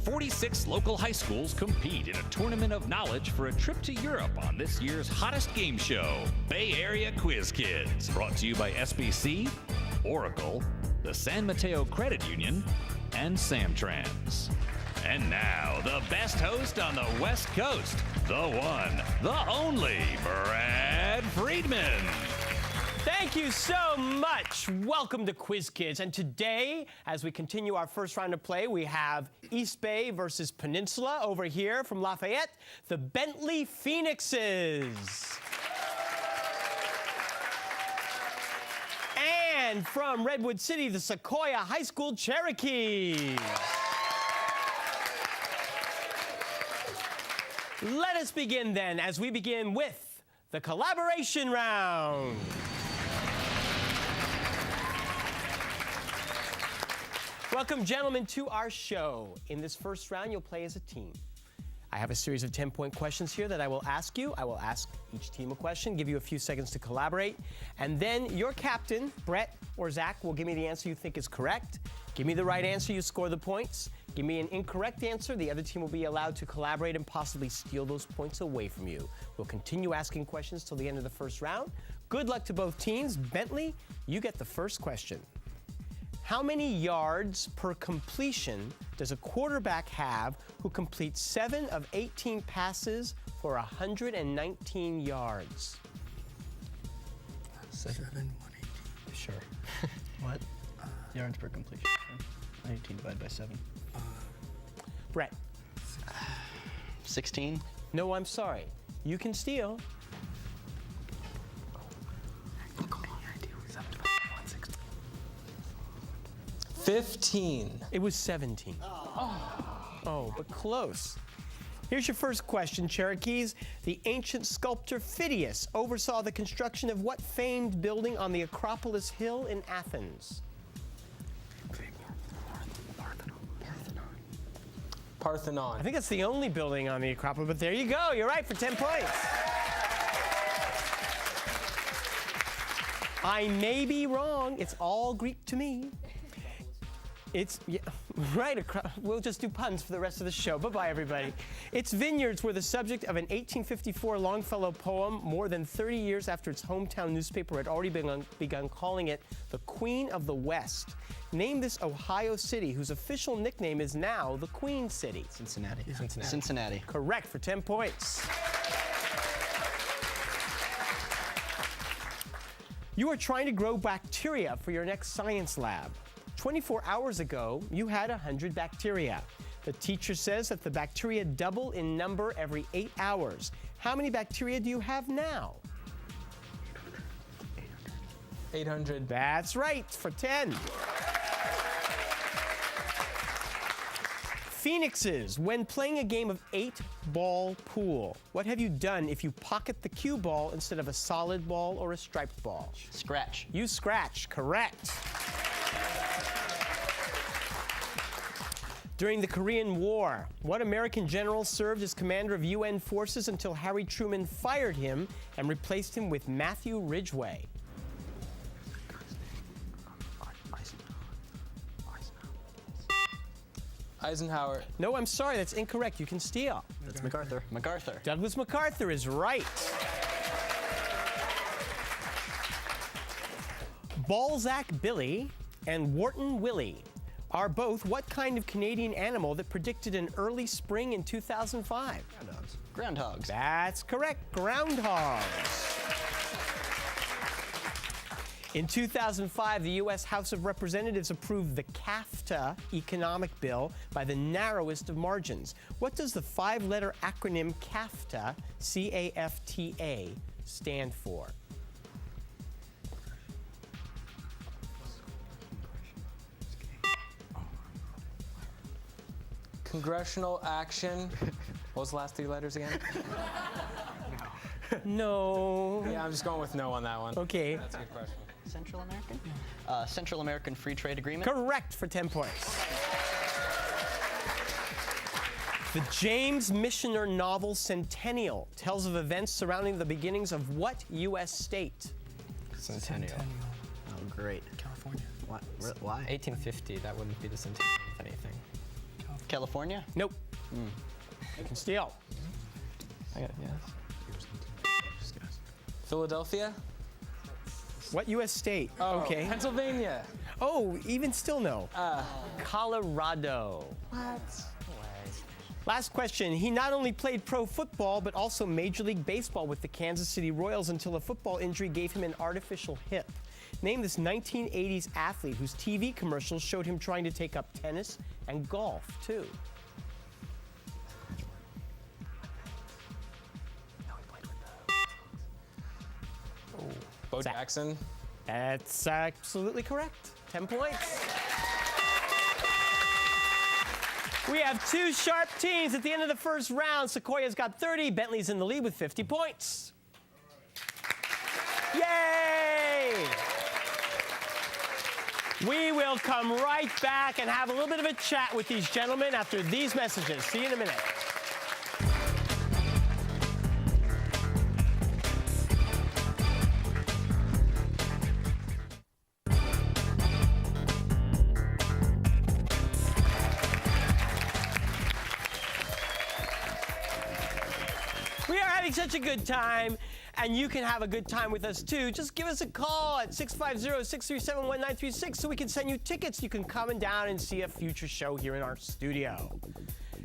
46 local high schools compete in a tournament of knowledge for a trip to Europe on this year's hottest game show, Bay Area Quiz Kids. Brought to you by SBC, Oracle, the San Mateo Credit Union, and Samtrans. And now, the best host on the West Coast, the one, the only, Brad Friedman. Thank you so much. Welcome to Quiz Kids. And today, as we continue our first round of play, we have East Bay versus Peninsula over here from Lafayette, the Bentley Phoenixes. And from Redwood City, the Sequoia High School Cherokees. Let us begin then, as we begin with the collaboration round. Welcome, gentlemen, to our show. In this first round, you'll play as a team. I have a series of 10-point questions here that I will ask you. I will ask each team a question, give you a few seconds to collaborate, and then your captain, Brett or Zach, will give me the answer you think is correct. Give me the right answer, you score the points. Give me an incorrect answer, the other team will be allowed to collaborate and possibly steal those points away from you. We'll continue asking questions till the end of the first round. Good luck to both teams. Bentley, you get the first question. How many yards per completion does a quarterback have who completes 7 of 18 passes for 119 yards? 7, 118. Sure. What? Yards per completion. 19 divided by 7. Brett. 16. No, I'm sorry. You can steal. 15. It was 17. Oh, but close. Here's your first question, Cherokees. The ancient sculptor Phidias oversaw the construction of what famed building on the Acropolis Hill in Athens? Parthenon. I think that's the only building on the Acropolis, but there you go. You're right for 10 points. I may be wrong. It's all Greek to me. It's, yeah, right, we'll just do puns for the rest of the show. Bye-bye, everybody. Its vineyards were the subject of an 1854 Longfellow poem more than 30 years after its hometown newspaper had already begun calling it the Queen of the West. Name this Ohio city whose official nickname is now the Queen City. Cincinnati. Yeah. Cincinnati. Correct for 10 points. You are trying to grow bacteria for your next science lab. 24 hours ago, you had 100 bacteria. The teacher says that the bacteria double in number every 8 hours. How many bacteria do you have now? 800. That's right, for 10. Phoenixes, when playing a game of 8-ball pool, what have you done if you pocket the cue ball instead of a solid ball or a striped ball? Scratch. You scratch, correct. During the Korean War, what American general served as commander of UN forces until Harry Truman fired him and replaced him with Matthew Ridgway? Eisenhower. No, I'm sorry, that's incorrect. You can steal. That's MacArthur. MacArthur. Douglas MacArthur is right. Balzac Billy and Wharton Willie are both what kind of Canadian animal that predicted an early spring in 2005? Groundhogs. That's correct, groundhogs. In 2005, the U.S. House of Representatives approved the CAFTA economic bill by the narrowest of margins. What does the 5-letter acronym CAFTA, C-A-F-T-A, stand for? Congressional action. What was the last 3 letters again? No. Yeah, I'm just going with no on that one. Okay. That's a good question. Central American? Central American Free Trade Agreement. Correct for 10 points. The James Michener novel Centennial tells of events surrounding the beginnings of what U.S. state? Centennial. Oh, great. California. Why? 1850, that wouldn't be the centennial of anything. California? Nope. You can steal. I got a guess. Philadelphia? What U.S. state? Oh, Okay. Pennsylvania. Oh, even still no. Colorado. What? Last question. He not only played pro football, but also Major League Baseball with the Kansas City Royals until a football injury gave him an artificial hip. Name this 1980s athlete whose TV commercials showed him trying to take up tennis and golf, too. Bo Zach. Jackson. That's absolutely correct. 10 points. We have two sharp teams at the end of the first round. Sequoia's got 30. Bentley's in the lead with 50 points. Yay! We will come right back and have a little bit of a chat with these gentlemen after these messages. See you in a minute. We are having such a good time, and you can have a good time with us too. Just give us a call at 650-637-1936 so we can send you tickets. You can come down and see a future show here in our studio.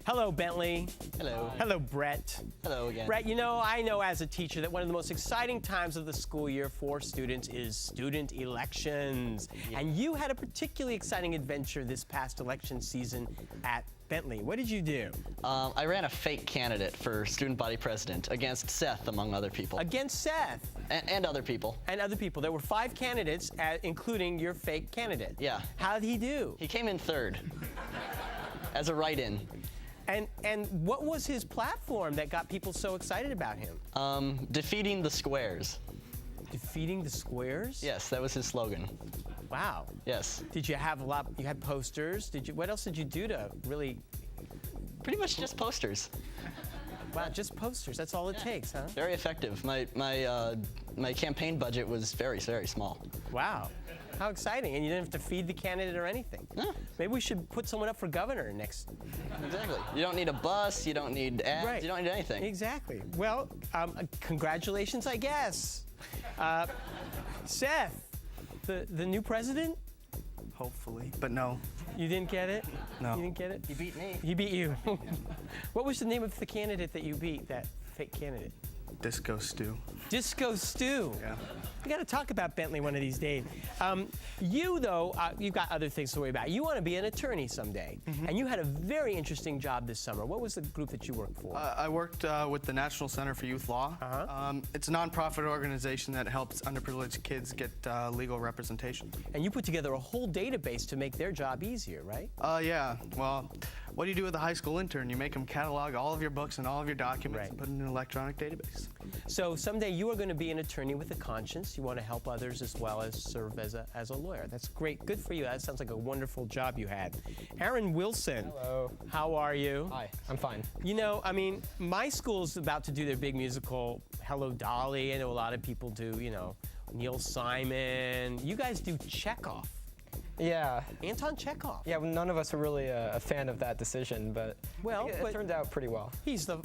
Hello, Bentley. Hello. Hello, Brett. Hello again. Brett, you know, I know as a teacher that one of the most exciting times of the school year for students is student elections. Yeah. And you had a particularly exciting adventure this past election season at Bentley. What did you do? I ran a fake candidate for student body president against Seth, among other people. Against Seth. And other people. And other people. There were 5 candidates, including your fake candidate. Yeah. How did he do? He came in third as a write-in. And what was his platform that got people so excited about him? Defeating the squares. Defeating the squares? Yes, that was his slogan. Wow. Yes. Did you have a lot? You had posters. What else did you do to really? Pretty much just posters. Wow, just posters. That's all it takes, huh? Very effective. My campaign budget was very, very small. Wow. How exciting. And you didn't have to feed the candidate or anything. No. Maybe we should put someone up for governor next. Exactly. You don't need a bus. You don't need ads. Right. You don't need anything. Exactly. Well, congratulations, I guess. Seth, the new president? Hopefully, but no. You didn't get it? No. You didn't get it? He beat me. He beat you. What was the name of the candidate that you beat, that fake candidate? Disco stew. Disco Stew. Yeah. We got to talk about Bentley one of these days. You, though, you've got other things to worry about. You want to be an attorney someday. And you had a very interesting job this summer. What was the group that you worked for? I worked with the National Center for Youth Law. It's a nonprofit organization that helps underprivileged kids get legal representation. And you put together a whole database to make their job easier, right? Yeah. Well, what do you do with a high school intern? You make them catalog all of your books and all of your documents Right. and put it in an electronic database. So someday you are going to be an attorney with a conscience. You want to help others as well as serve as a lawyer. That's great. Good for you. That sounds like a wonderful job you had. Aaron Wilson. Hello. How are you? Hi, I'm fine. You know, I mean, my school's about to do their big musical, Hello, Dolly. I know a lot of people do, you know, Neil Simon. You guys do Chekhov. Yeah. Anton Chekhov. Yeah, well, none of us are really a fan of that decision, but Well, it but- turned out pretty well. He's the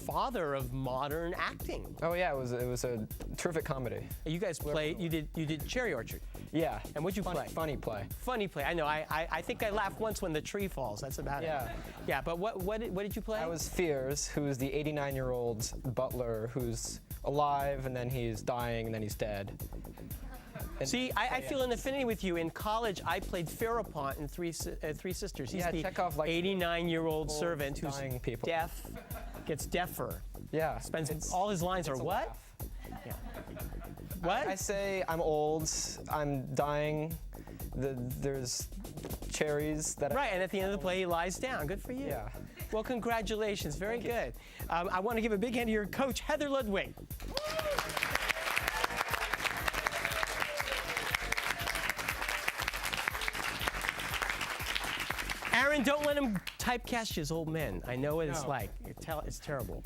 father of modern acting. Oh yeah, it was a terrific comedy. You guys played. You did Cherry Orchard. Yeah. And what'd you play? Funny play. Funny play. I know. I think I laughed once when the tree falls. That's about Yeah. it. Yeah. But what did you play? I was Fears, who's the 89-year-old butler who's alive and then he's dying and then he's dead. And- See, I feel an affinity with you. In college, I played Ferapont in Three Sisters. He's Yeah, the Chekhov likes 89-year-old old, servant who's dying people. deaf, gets deafer. Yeah. Spends all his lines are it's a what? laugh. Yeah. What? I say I'm old, I'm dying, there's cherries that Right, and at the end of the play, he lies down. Good for you. Yeah. Well, congratulations. Very good. I want to give a big hand to your coach, Heather Ludwig. Aaron, don't let him typecast you as old men. I know what it's like. It's terrible.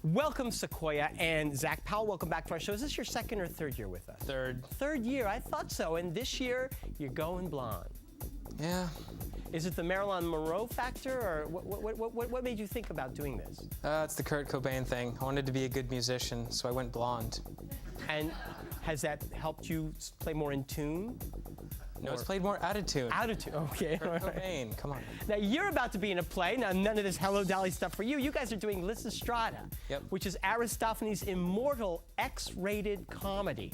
Welcome, Sequoia and Zach Powell. Welcome back to our show. Is this your second or third year with us? Third. Third year. I thought so. And this year, you're going blonde. Yeah. Is it the Marilyn Monroe factor, or what made you think about doing this? It's the Kurt Cobain thing. I wanted to be a good musician, so I went blonde. And has that helped you play more in tune? No, it's played more out of tune. Out of tune, okay. Kurt Cobain, come on. Now, you're about to be in a play. Now, none of this Hello Dolly stuff for you. You guys are doing Lysistrata, Yep. which is Aristophanes' immortal X-rated comedy.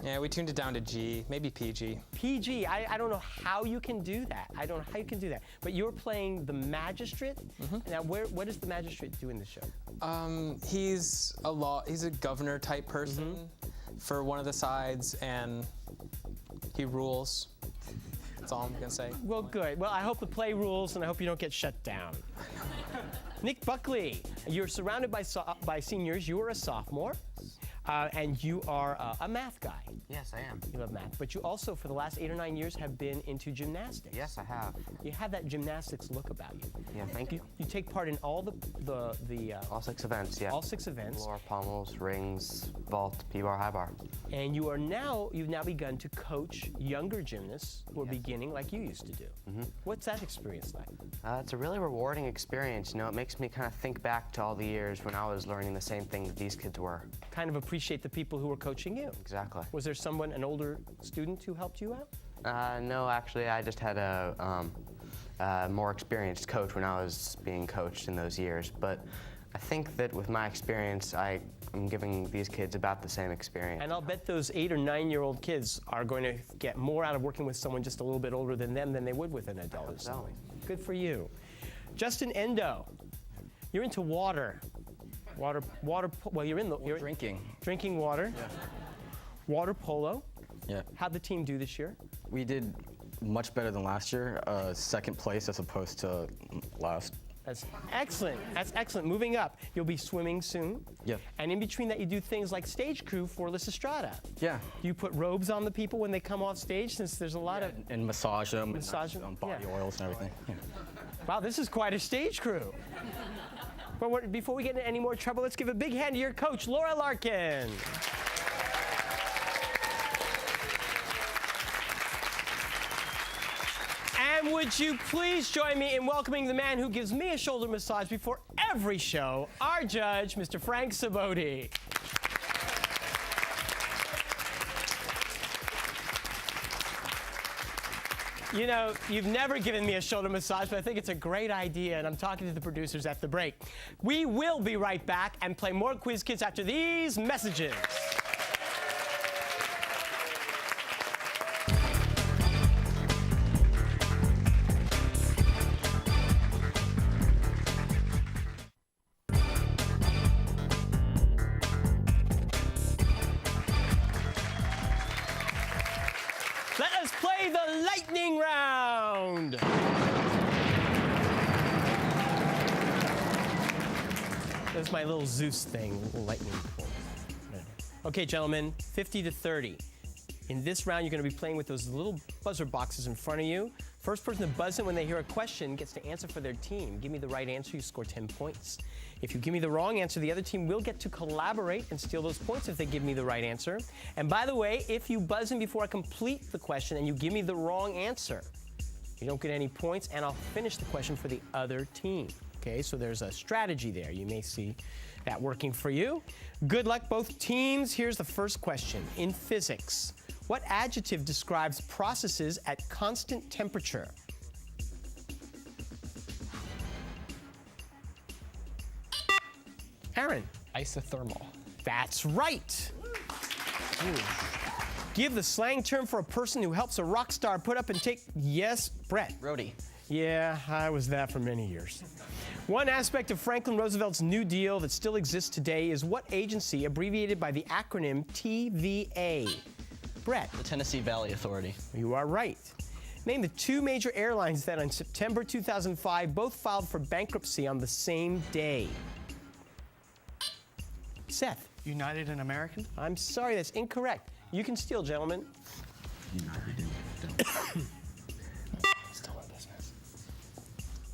Yeah, we tuned it down to G, maybe PG. PG, I don't know how you can do that. I don't know how you can do that. But you're playing the magistrate. Now, what does the magistrate do in the show? He's a governor type person for one of the sides, and he rules. That's all I'm gonna say. Well, good. Well, I hope the play rules, and I hope you don't get shut down. Nick Buckley, you're surrounded by seniors. You are a sophomore, and you are a math guy. Yes, I am. You love math, but you also, for the last 8 or 9 years, have been into gymnastics. Yes, I have. You have that gymnastics look about you. Yeah, thank you. You take part in all the All 6 events, yeah. all 6 events, Floor, pommels, rings, vault, P-bar, high bar. and you've now begun to coach younger gymnasts who are beginning like you used to do. What's that experience like? It's a really rewarding experience. You know, it makes me kind of think back to all the years when I was learning the same thing that these kids were. Kind of appreciate the people who were coaching you. Exactly. Was there an older student who helped you out? No, actually, I just had a more experienced coach when I was being coached in those years. But I think that with my experience, I'm giving these kids about the same experience. And I'll bet those 8 or 9-year-old kids are going to get more out of working with someone just a little bit older than them than they would with an adult or something. Good for you. Justin Endo, you're into water. Well, you're drinking water. Yeah. Water polo. Yeah. How'd the team do this year? We did much better than last year. Second place as opposed to last. That's excellent. That's excellent. Moving up, you'll be swimming soon. Yep. And in between that, you do things like stage crew for Lysistrata. Yeah. Do you put robes on the people when they come off stage, since there's a lot of... And massage them. Massage and, them, body yeah. oils and everything. Yeah. Wow, this is quite a stage crew. But before we get into any more trouble, let's give a big hand to your coach, Laura Larkin. And would you please join me in welcoming the man who gives me a shoulder massage before every show, our judge, Mr. Frank Saboti. You know, you've never given me a shoulder massage, but I think it's a great idea, and I'm talking to the producers at the break. We will be right back and play more Quiz Kids after these messages. Let us play the lightning round. That's my little Zeus thing, little lightning bolt. Okay, gentlemen, 50 to 30. In this round, you're going to be playing with those little buzzer boxes in front of you. First person to buzz in when they hear a question gets to answer for their team. Give me the right answer, you score 10 points. If you give me the wrong answer, the other team will get to collaborate and steal those points if they give me the right answer. And by the way, if you buzz in before I complete the question and you give me the wrong answer, you don't get any points, and I'll finish the question for the other team. Okay, so there's a strategy there. You may see that working for you. Good luck, both teams. Here's the first question. In physics, what adjective describes processes at constant temperature? Aaron. Isothermal. That's right. Give the slang term for a person who helps a rock star put up and take... Yes, Brett. Roadie. Yeah, I was that for many years. One aspect of Franklin Roosevelt's New Deal that still exists today is what agency, abbreviated by the acronym TVA? Brett. The Tennessee Valley Authority. You are right. Name the 2 major airlines that on September 2005 both filed for bankruptcy on the same day. Seth. United and American? I'm sorry, that's incorrect. You can steal, gentlemen.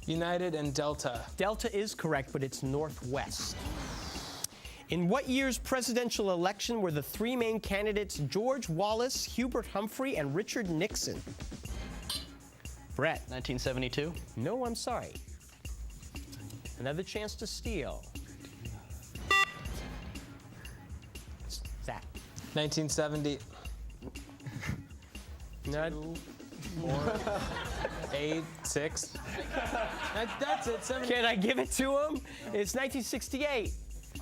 United and Delta. Delta is correct, but it's Northwest. In what year's presidential election were the 3 main candidates George Wallace, Hubert Humphrey, and Richard Nixon? Brett. 1972. No, I'm sorry. Another chance to steal. Zach. 1970. No. 8, 6. That's it. 7. Can I give it to him? It's 1968.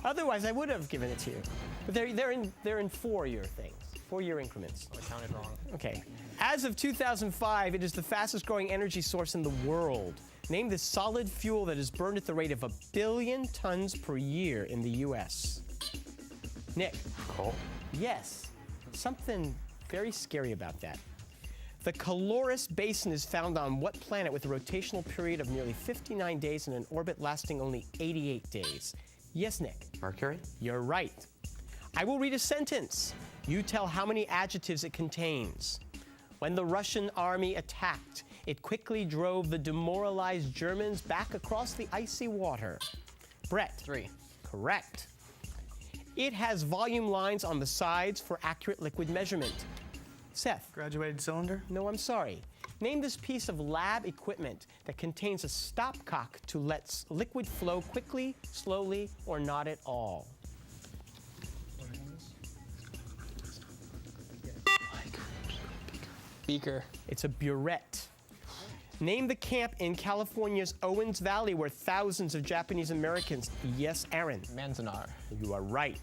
Otherwise, I would have given it to you. But they're in 4-year things, 4-year increments. I counted wrong. Okay. As of 2005, it is the fastest growing energy source in the world. Name the solid fuel that is burned at the rate of 1 billion tons per year in the U.S. Nick. Coal. Yes. Something very scary about that. The Caloris Basin is found on what planet with a rotational period of nearly 59 days and an orbit lasting only 88 days? Yes, Nick. Mercury. You're right. I will read a sentence. You tell how many adjectives it contains. When the Russian army attacked, it quickly drove the demoralized Germans back across the icy water. Brett. 3. Correct. It has volume lines on the sides for accurate liquid measurement. Seth. Graduated cylinder. No, I'm sorry. Name this piece of lab equipment that contains a stopcock to let liquid flow quickly, slowly, or not at all. Beaker. It's a burette. Name the camp in California's Owens Valley where thousands of Japanese Americans. Yes, Aaron. Manzanar. You are right.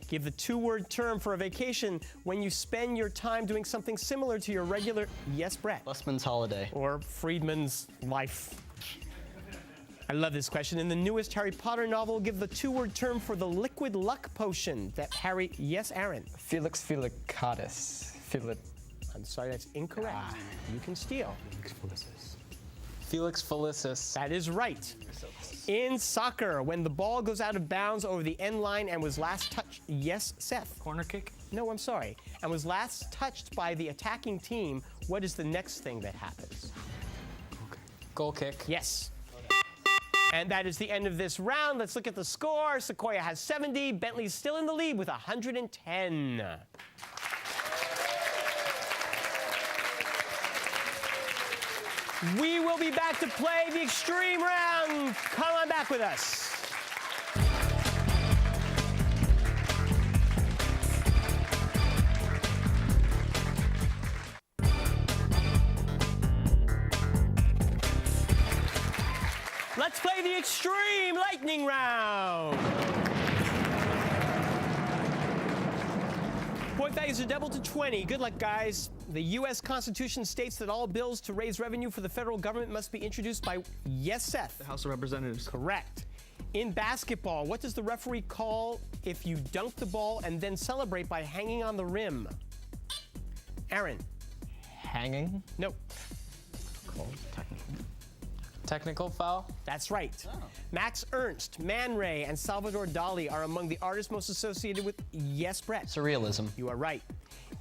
Give the 2-word term for a vacation when you spend your time doing something similar to your regular. Yes, Brett. Busman's holiday. Or Friedman's life. I love this question. In the newest Harry Potter novel, give the 2-word term for the liquid luck potion that Harry. Yes, Aaron. Felix Felicatus. I'm sorry, that's incorrect. You can steal. Felix Felicis. That is right. In soccer, when the ball goes out of bounds over the end line and was last touched. Yes, Seth. Corner kick. No, I'm sorry. And was last touched by the attacking team, what is the next thing that happens? Goal kick. Yes. And that is the end of this round. Let's look at the score. Sequoia has 70. Bentley's still in the lead with 110. We will be back to play the extreme round. Come on back with us. Let's play the extreme lightning round. Point values are doubled to 20. Good luck, guys. The U.S. Constitution states that all bills to raise revenue for the federal government must be introduced by, yes, Seth. The House of Representatives. Correct. In basketball, what does the referee call if you dunk the ball and then celebrate by hanging on the rim? Aaron. Hanging. No. Technical foul. That's right. Max Ernst, Man Ray, and Salvador Dali are among the artists most associated with, yes, Brett. Surrealism. You are right.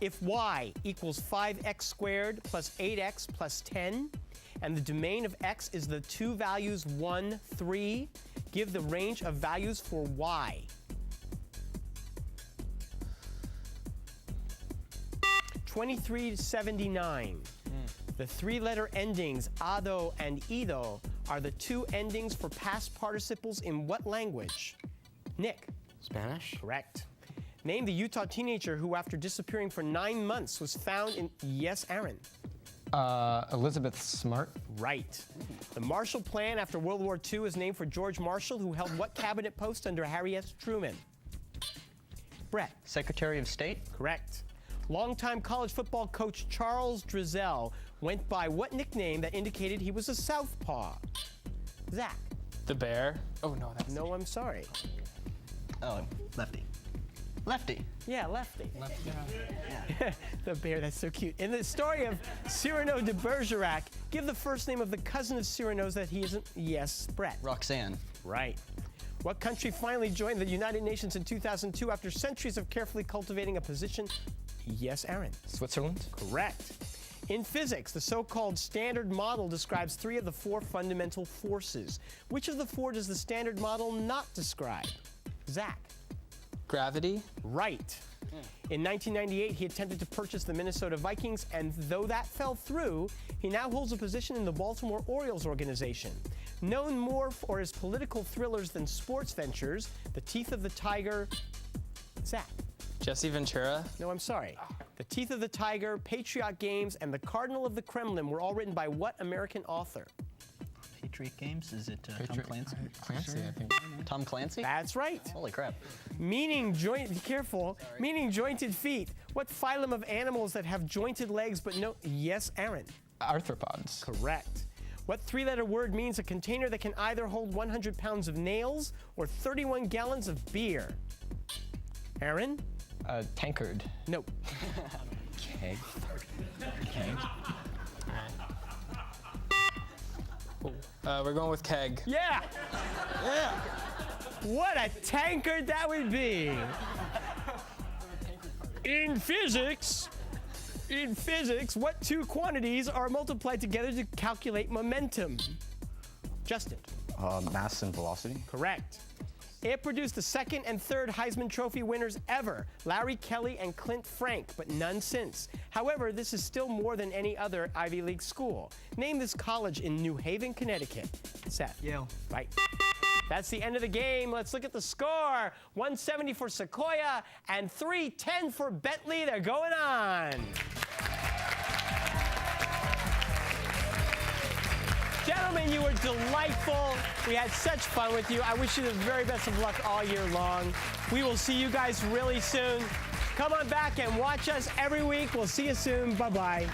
If y equals 5x squared plus 8x plus 10, and the domain of x is the two values 1, 3, give the range of values for y. $23 to $79. The 3-letter endings ado and ido are the 2 endings for past participles in what language? Nick. Spanish. Correct. Name the Utah teenager who, after disappearing for 9 months, was found in. Yes, Aaron. Elizabeth Smart. Right. The Marshall Plan after World War II is named for George Marshall, who held what cabinet post under Harry S. Truman? Brett. Secretary of State. Correct. Longtime college football coach Charles Drizel went by what nickname that indicated he was a southpaw? Zach. The Bear. Oh, no, that's... No, I'm sorry. Oh, lefty. Lefty. Yeah, lefty. The bear, that's so cute. In the story of Cyrano de Bergerac, give the first name of the cousin of Cyrano's that he isn't. Yes, Brett. Roxanne. Right. What country finally joined the United Nations in 2002 after centuries of carefully cultivating a position? Yes, Aaron. Switzerland. Correct. In physics, the so-called Standard Model describes 3 of the 4 fundamental forces. Which of the 4 does the Standard Model not describe? Zach. Gravity. Right. In 1998, he attempted to purchase the Minnesota Vikings, and though that fell through, he now holds a position in the Baltimore Orioles organization. Known more for his political thrillers than sports ventures, The Teeth of the Tiger. Zach. Jesse Ventura. No, I'm sorry. The Teeth of the Tiger, Patriot Games, and The Cardinal of the Kremlin were all written by what American author? Patriot Games? Is it Tom Clancy? Clancy, I think. Tom Clancy? That's right. Holy crap. Be careful. Meaning jointed feet. What phylum of animals that have jointed legs but no? Yes, Aaron. Arthropods. Correct. What three-letter word means a container that can either hold 100 pounds of nails or 31 gallons of beer? Aaron? Tankard. Nope. Keg. We're going with keg. Yeah. Yeah. What a tankard that would be. In physics, what two quantities are multiplied together to calculate momentum? Justin. Mass and velocity. Correct. It produced the second and third Heisman Trophy winners ever, Larry Kelly and Clint Frank, but none since. However, this is still more than any other Ivy League school. Name this college in New Haven, Connecticut. Seth. Yale. Right. That's the end of the game. Let's look at the score. 170 for Sequoia and 310 for Bentley. They're going on. Gentlemen, you were delightful. We had such fun with you. I wish you the very best of luck all year long. We will see you guys really soon. Come on back and watch us every week. We'll see you soon. Bye-bye.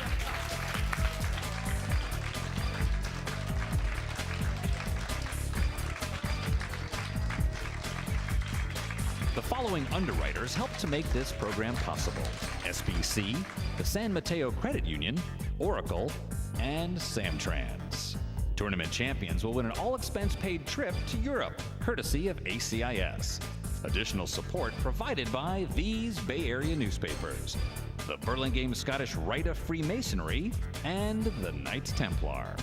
The following underwriters helped to make this program possible: SBC, the San Mateo Credit Union, Oracle, and Samtrans. Tournament champions will win an all-expense-paid trip to Europe, courtesy of ACIS. Additional support provided by these Bay Area newspapers: the Burlingame Scottish Rite of Freemasonry and the Knights Templar.